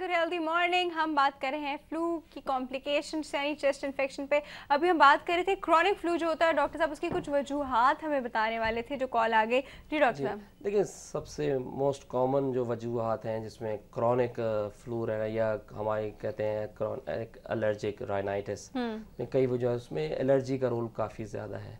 To healthy morning. हम बात कर रहे हैं फ्लू की कॉम्प्लिकेशन यानी चेस्ट इन्फेक्शन पे। अभी हम बात कर रहे थे क्रॉनिक फ्लू जो होता है, डॉक्टर साहब उसकी कुछ वजूहात हमें बताने वाले थे जो कॉल आ गई। जी डॉक्टर साहब। देखिए, सबसे मोस्ट कॉमन जो वजूहात हैं जिसमें क्रॉनिक फ्लू है या हमारे कहते हैं क्रॉनिक एलर्जिक राइनाइटिस में कई वजह, उसमें एलर्जी का रोल काफ़ी ज़्यादा है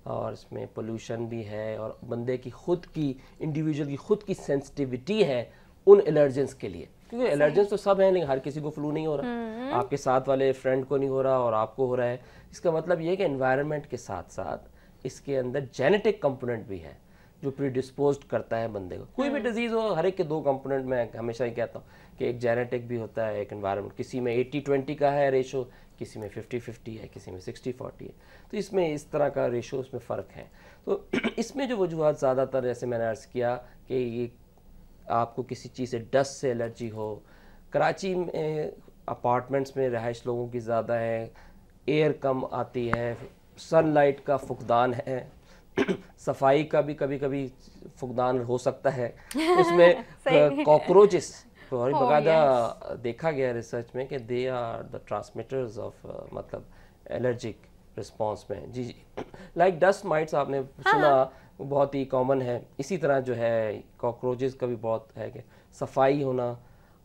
और इसमें पोल्यूशन भी है और बंदे की खुद की इंडिविजुअल की खुद की सेंसिटिविटी है उन एलर्जेंस के लिए, क्योंकि एलर्जेंस तो सब हैं लेकिन हर किसी को फ्लू नहीं हो रहा। आपके साथ वाले फ्रेंड को नहीं हो रहा और आपको हो रहा है। इसका मतलब ये है कि एनवायरनमेंट के साथ साथ इसके अंदर जेनेटिक कंपोनेंट भी है जो प्रीडिस्पोज्ड करता है बंदे को। कोई भी डिजीज़ हो, हर एक के दो कंपोनेंट मैं हमेशा ही कहता हूँ कि एक जेनेटिक भी होता है, एक एनवायरनमेंट। किसी में 80-20 का है रेशो, किसी में 50-50 है, किसी में 60-40 है। तो इसमें इस तरह का रेशो उसमें फ़र्क है। तो इसमें जो वजूहत ज़्यादातर, जैसे मैंने अर्ज़ किया कि ये आपको किसी चीज़ से, डस्ट से एलर्जी हो। कराची में अपार्टमेंट्स में रहाइश लोगों की ज़्यादा है, एयर कम आती है, सनलाइट का फुकदान है, सफाई का भी कभी कभी फुकदान हो सकता है। उसमें कॉकरोचेस और बाकायदा देखा गया रिसर्च में कि they are the transmitters of मतलब एलर्जिक रिस्पॉन्स में। जी जी, लाइक डस्ट माइट्स आपने सुना, बहुत ही कॉमन है। इसी तरह जो है कॉकरोचेस का भी बहुत है कि सफाई होना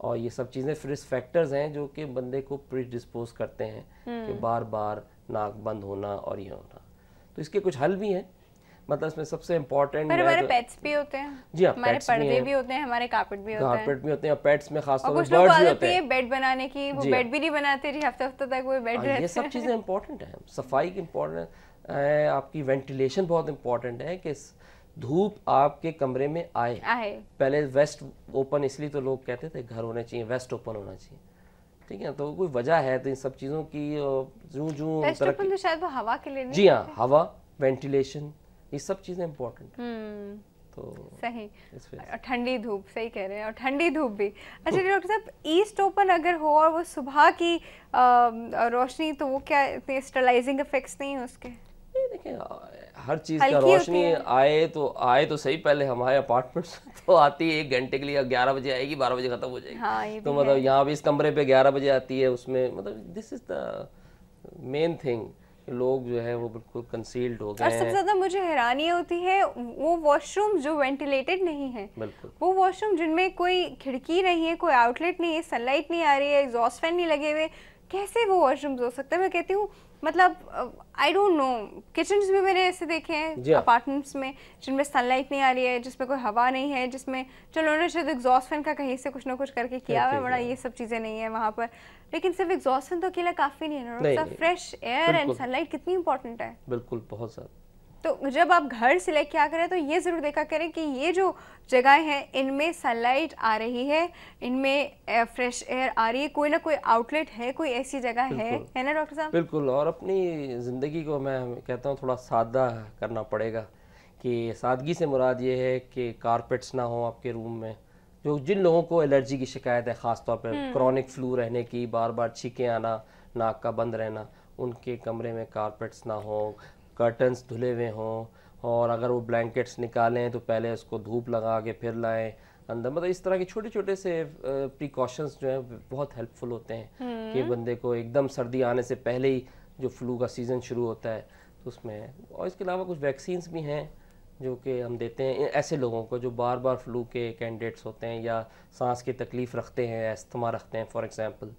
और ये सब चीज़ें रिस्क फैक्टर्स हैं जो कि बंदे को प्रीडिस्पोज करते हैं कि बार बार नाक बंद होना और ये होना। तो इसके कुछ हल भी हैं, मतलब इसमें सबसे इम्पोर्टेंट हमारे पेट्स भी होते हैं। जी हाँ, हमारे पर्दे भी होते हैं, हमारे कारपेट भी होते हैं। कारपेट भी होते हैं और पेट्स में खास तौर पर बर्ड्स भी होते हैं। बेड बनाने की, वो बेड भी नहीं बनाते जी, हफ्ते हफ्ते तक वो बेड रहते हैं। ये सब चीज़ें इंपॉर्टेंट है, सफाई की इम्पोर्टेंट है, आपकी वेंटिलेशन बहुत इंपॉर्टेंट है कि धूप आपके कमरे में आए। पहले वेस्ट ओपन, इसलिए तो लोग कहते थे घर होने चाहिए, वेस्ट ओपन होना चाहिए, ठीक है। तो कोई वजह है तो इन सब चीज़ों की जूं वेस्ट ओपन तो शायद वो हवा के लिए नहीं। जी हाँ, हवा, वेंटिलेशन, ये सब चीज़ें इंपॉर्टेंट हैं। तो सही, और ठंडी धूप, सही कह रहे हैं, और ठंडी धूप भी। अच्छा डॉक्टर साहब, ईस्ट ओपन अगर हो और वो सुबह की रोशनी, तो वो क्या इतने स्टरलाइजिंग इफेक्ट्स नहीं है उसके? देखिए, हर चीज़ का रोशनी आए तो सही। पहले हमारे अपार्टमेंट्स तो आती है 1 घंटे के लिए, 11 बजे आएगी, 12 बजे खत्म हो जाएगी। हाँ, तो मतलब यहाँ भी इस कमरे पे 11 बजे आती है, उसमें मतलब this is the main thing. लोग जो है वो बिल्कुल कंसील्ड हो गए हैं। और सबसे ज्यादा मुझे हैरानी होती है वो वॉशरूम जो वेंटिलेटेड नहीं है, बिल्कुल वो वॉशरूम जिनमें कोई खिड़की नहीं है, कोई आउटलेट नहीं है, सनलाइट नहीं आ रही है, एग्जॉस्ट फैन नहीं लगे हुए, कैसे वो वॉशरूम्स हो सकते हैं? मैं कहती हूँ मतलब आई डोंट नो, किचन्स में मैंने ऐसे देखे हैं अपार्टमेंट्स में जिनमें सनलाइट नहीं आ रही है, जिसमें कोई हवा नहीं है, जिसमें चलो उन्होंने शायद एग्जॉस्ट फैन का कहीं से कुछ ना कुछ करके किया हुआ है, बड़ा ये सब चीज़ें नहीं है वहाँ पर। लेकिन सिर्फ एग्जॉस्ट फैन तो अकेला काफ़ी नहीं है ना, फ्रेश एयर एंड सनलाइट कितनी इंपॉर्टेंट है। बिल्कुल, बहुत ज़्यादा। तो जब आप घर सिलेक्ट क्या करें तो ये ज़रूर देखा करें कि ये जो जगह हैं इनमें सनलाइट आ रही है, इनमें फ्रेश एयर आ रही है, कोई ना कोई आउटलेट है, कोई ऐसी जगह है ना डॉक्टर साहब? बिल्कुल। और अपनी ज़िंदगी को मैं कहता हूँ थोड़ा सादा करना पड़ेगा, कि सादगी से मुराद ये है कि कारपेट्स ना हो आपके रूम में। जो जिन लोगों को एलर्जी की शिकायत है, ख़ास तौर पर क्रॉनिक फ्लू रहने की, बार बार छींकें आना, नाक का बंद रहना, उनके कमरे में कारपेट्स ना हो, कर्टन्स धुले हुए हों, और अगर वो ब्लैंकेट्स निकालें तो पहले उसको धूप लगा के फिर लाएं अंदर। मतलब इस तरह के छोटे छोटे से प्रिकॉशंस जो हैं बहुत हेल्पफुल होते हैं कि बंदे को एकदम सर्दी आने से पहले ही जो फ्लू का सीज़न शुरू होता है तो उसमें। और इसके अलावा कुछ वैक्सीन्स भी हैं जो कि हम देते हैं ऐसे लोगों को जो बार बार फ्लू के कैंडिडेट्स होते हैं या सांस की तकलीफ़ रखते हैं, अस्थमा रखते हैं फॉर एग्जांपल,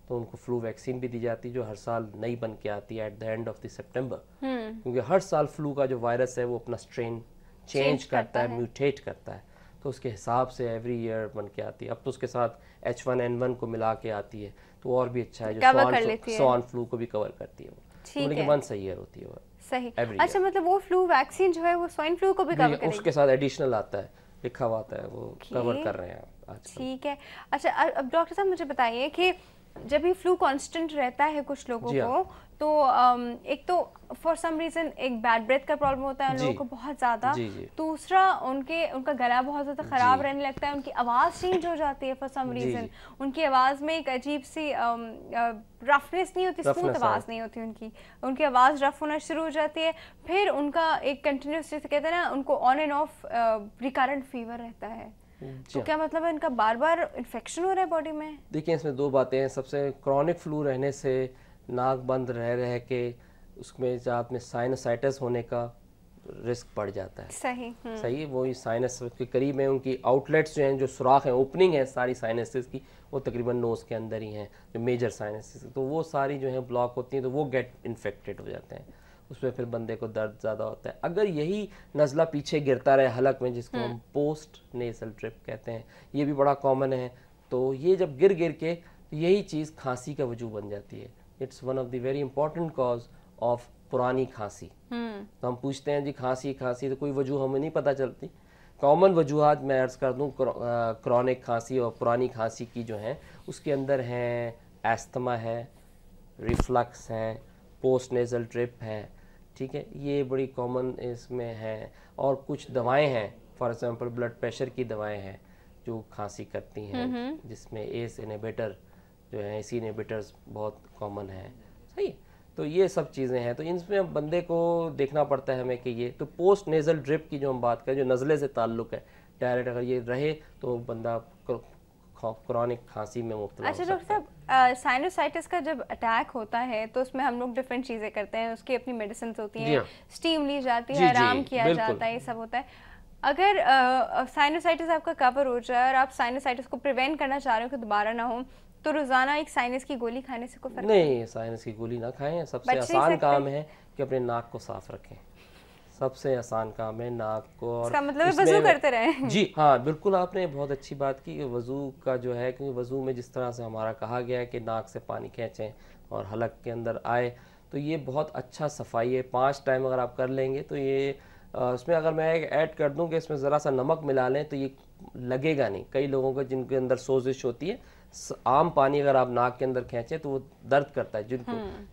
तो उनको फ्लू वैक्सीन भी दी जाती है जो हर साल नई बन के आती है at the end of the सितंबर। क्योंकि हर साल फ्लू का जो वायरस है वो अपना स्ट्रेन चेंज करता है, म्यूटेट करता है, तो उसके हिसाब से एवरी ईयर बन के आती है। अब तो उसके साथ H1N1 को मिला के आती है तो और भी अच्छा है, जो स्वान फ्लू को भी कवर करती है वो, लेकिन वंस अ ईयर होती है वो। सही, अच्छा, मतलब वो फ्लू वैक्सीन जो है वो स्वाइन फ्लू को भी कवर करेगी? उसके साथ एडिशनल आता है, लिखा हुआ आता है, वो कवर कर रहे हैं आज। ठीक है। अच्छा, अब डॉक्टर साहब मुझे बताइए कि जब भी फ्लू कांस्टेंट रहता है कुछ लोगों को, तो एक तो फॉर सम रीजन एक बैड ब्रेथ का प्रॉब्लम होता है उन लोगों को बहुत ज़्यादा, दूसरा उनका गला बहुत ज़्यादा ख़राब रहने लगता है, उनकी आवाज़ चेंज हो जाती है फॉर सम रीज़न, उनकी आवाज़ में एक अजीब सी रफनेस नहीं होती, स्मूथ आवाज़ नहीं होती उनकी आवाज़ रफ होना शुरू हो जाती है। फिर उनका एक कंटिन्यूस, जैसे कहते हैं ना, उनको on end of recurrent fever रहता है, तो क्या मतलब है इनका बार बार इन्फेक्शन हो रहा है बॉडी में? देखिए इसमें दो बातें हैं। सबसे क्रॉनिक फ्लू रहने से नाक बंद रह के उसमें साथ में साइनसाइटिस होने का रिस्क बढ़ जाता है। सही सही, वो साइनस के करीब है, उनकी आउटलेट्स जो हैं, जो सुराख हैं, ओपनिंग है सारी साइनसेस की, वो तकरीबन नोज़ के अंदर ही हैं, जो मेजर साइनसेस, तो वो सारी जो है ब्लॉक होती हैं, तो वो गेट इन्फेक्टेड हो जाते हैं, उसमें फिर बंदे को दर्द ज़्यादा होता है। अगर यही नज़ला पीछे गिरता रहे हलक में, जिसको हम पोस्ट नेसल ड्रिप कहते हैं, ये भी बड़ा कॉमन है, तो ये जब गिर के यही चीज़ खांसी का वजूह बन जाती है। It's one of the very important cause of पुरानी खांसी। तो हम पूछते हैं जी खांसी तो कोई वजूह हमें नहीं पता चलती। कॉमन वजूहात मैं अर्ज़ कर दूं क्रॉनिक खांसी और पुरानी खांसी की जो हैं, उसके अंदर हैं एस्थमा है, रिफ्लक्स है, पोस्ट नेज़ल ड्रिप है, ठीक है, ये बड़ी कॉमन इसमें है। और कुछ दवाएं हैं, फॉर एग्जांपल ब्लड प्रेशर की दवाएं हैं जो खांसी करती हैं, जिसमें एस इनहिबिटर जो है, एसी इनहिबिटर्स बहुत कॉमन है। सही, तो ये सब चीज़ें हैं, तो इनमें बंदे को देखना पड़ता है हमें कि ये तो पोस्ट नेज़ल ड्रिप की जो हम बात करें, जो नज़ले से ताल्लुक़ है, डायरेक्ट अगर ये रहे तो बंदा क्रॉनिक खांसी में मुब्तला। अच्छा डॉक्टर साहब, साइनोसाइटिस का जब अटैक होता है तो उसमें हम लोग डिफरेंट चीज़ें करते हैं, उसकी अपनी मेडिसिन होती हैं, स्टीम ली जाती है, आराम किया जाता है, ये सब होता है। अगर साइनोसाइटिस आपका कवर हो जाए और आप साइनोसाइटिस को प्रिवेंट करना चाह रहे हो कि दोबारा ना हो, तो रोजाना एक साइनस की गोली खाने से कोई फर्क नहीं? साइनस की गोली ना खाएं। सबसे आसान काम है कि अपने नाक को साफ रखें। सबसे आसान काम है नाक को, और इसका मतलब वजू करते रहें। जी हाँ, बिल्कुल, आपने बहुत अच्छी बात की। वजू का जो है, क्योंकि वजू में जिस तरह से हमारा कहा गया है कि नाक से पानी खींचें और हलक के अंदर आए, तो ये बहुत अच्छा सफाई है। 5 टाइम अगर आप कर लेंगे तो ये उसमें अगर मैं ऐड कर दूं कि इसमें ज़रा सा नमक मिला लें तो ये लगेगा नहीं। कई लोगों को जिनके अंदर सोजिश होती है, आम पानी अगर आप नाक के अंदर खींचें तो वो दर्द करता है।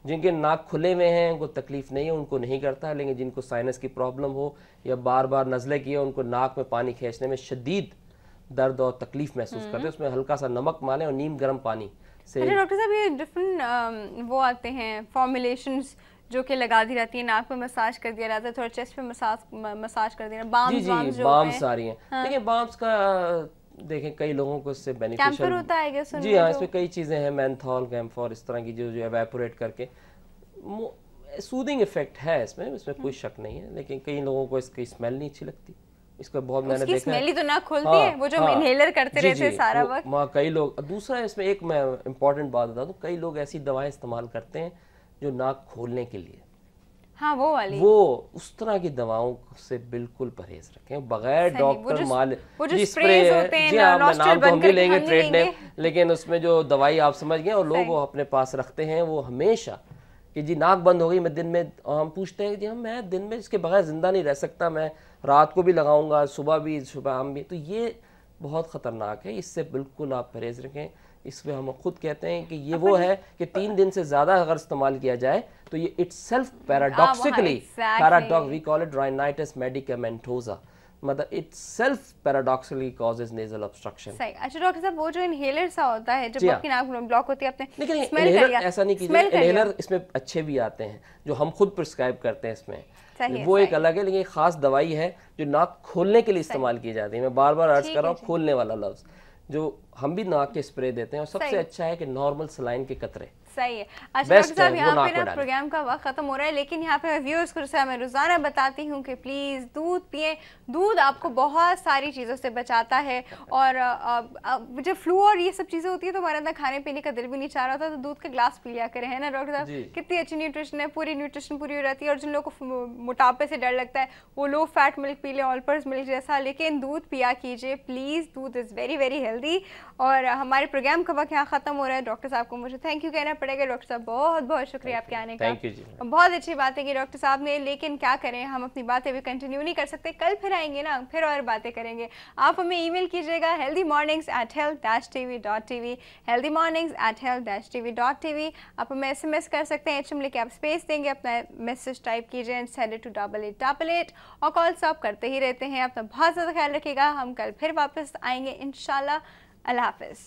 जिनके नाक खुले हुए हैं उनको तकलीफ नहीं है, उनको नहीं करता है, लेकिन जिनको साइनस की प्रॉब्लम हो या बार बार नज़ले की हो, उनको नाक में पानी खींचने में शदीद दर्द और तकलीफ महसूस करते हैं। उसमें हल्का सा नमक मालें और नीम गर्म पानी से। अच्छा डॉक्टर साहब, ये डिफरेंट वो आते हैं फॉर्मुलेशंस जो कि लगा दी रहती है, नाक पे मसाज कर दिया जाता है, थोड़ा चेस्ट पे मसाज कर दिया, बाम्स आ रही हैं। देखिए बाम्स का देखें कई लोगों को इससे बेनिफिशियल होता है। जी हाँ, इसमें कई चीज़ें हैं, मेंथॉल, कैम्फोर, इस तरह की जो एवेपोरेट करके सूदिंग इफेक्ट है इसमें कोई शक नहीं है, लेकिन कई लोगों को इसकी स्मेल नहीं अच्छी लगती। इसका बहुत मैंने देखा है, तो ना खुलती है, वो जो इनहेलर करते रहते हैं सारा वक्त। कई लोग, दूसरा इसमें एक मैं इम्पॉर्टेंट बात बता दूं, कई लोग ऐसी दवाएं इस्तेमाल करते हैं जो नाक खोलने के लिए। हाँ, वो वाली, वो उस तरह की दवाओं से बिल्कुल परहेज रखें, बगैर डॉक्टर स्प्रे होते हैं, जी हाँ, नाम तो हम भी लेंगे ट्रेड नेम, लेकिन उसमें जो दवाई आप समझ गए, और लोग वो अपने पास रखते हैं, वो हमेशा कि जी नाक बंद हो गई, मैं दिन में, हम पूछते हैं जी हम मैं दिन में इसके बगैर जिंदा नहीं रह सकता, मैं रात को भी लगाऊंगा, सुबह भी, सुबह हम भी, तो ये बहुत ख़तरनाक है, इससे बिल्कुल आप परहेज रखें। इसमें हम खुद कहते हैं कि ये वो है कि 3 दिन से ज़्यादा अगर इस्तेमाल किया जाए तो ये itself paradoxically, we call it rhinitis medicamentosa, मतलब itself paradoxically causes nasal obstruction. सही। अच्छा डॉक्टर साहब, वो जो इनहेलर सा होता है जब आपकी नाक ब्लॉक होती है, आपने लेकिन इनहेलर ऐसा नहीं कीजिए, इनहेलर इसमें अच्छे भी आते हैं जो हम खुद प्रिस्क्राइब करते हैं, इसमें वो एक अलग है, लेकिन एक खास दवाई है जो नाक खोलने के लिए इस्तेमाल की जाती है। मैं बार बार अर्ज कर रहा हूँ, खोलने वाला लफ्ज, जो हम भी नाक के स्प्रे देते हैं, और सबसे अच्छा है कि नॉर्मल सलाइन के कतरे। सही है। अच्छा डॉक्टर साहब, यहाँ पे ना प्रोग्राम का वक्त खत्म हो रहा है, लेकिन यहाँ पे मैं व्यूअर्स को मैं रोजाना बताती हूँ कि प्लीज दूध पिए। दूध आपको बहुत सारी चीज़ों से बचाता है, और जब फ्लू और ये सब चीज़ें होती है तो हमारे अंदर खाने पीने का दिल भी नहीं चाह रहा था, तो दूध का ग्लास पी लिया करें, है ना डॉक्टर साहब? कितनी अच्छी न्यूट्रिशन है, पूरी न्यूट्रिशन पूरी हो रहती है। और जिन लोगों को मोटापे से डर लगता है वो लो फैट मिल्क पी ले, ऑलपर्स मिल्क जैसा, लेकिन दूध पिया कीजिए प्लीज़। दूध इज़ वेरी वेरी हेल्दी। और हमारे प्रोग्राम का वक्त यहाँ खत्म हो रहा है। डॉक्टर साहब को मुझे थैंक यू कहना पड़ेगा। डॉक्टर साहब बहुत बहुत शुक्रिया आपके आने का। बहुत अच्छी बातें की डॉक्टर साहब ने, लेकिन क्या करें, हम अपनी बातें भी कंटिन्यू नहीं कर सकते। कल फिर आएंगे ना, फिर और बातें करेंगे। आप हमें ईमेल कीजिएगा healthymornings@health-tv, healthymornings@health-tv.tv। आप हमें SMS कर सकते हैं, HM लिखे आप स्पेस देंगे, अपना मैसेज टाइप कीजिए एंड सेंड इट टू 8888। और कॉल्स आप करते ही रहते हैं। अपना बहुत ज़्यादा ख्याल रखिएगा। हम कल फिर वापस आएंगे इंशाल्लाह। अल्लाह हाफ़िज़।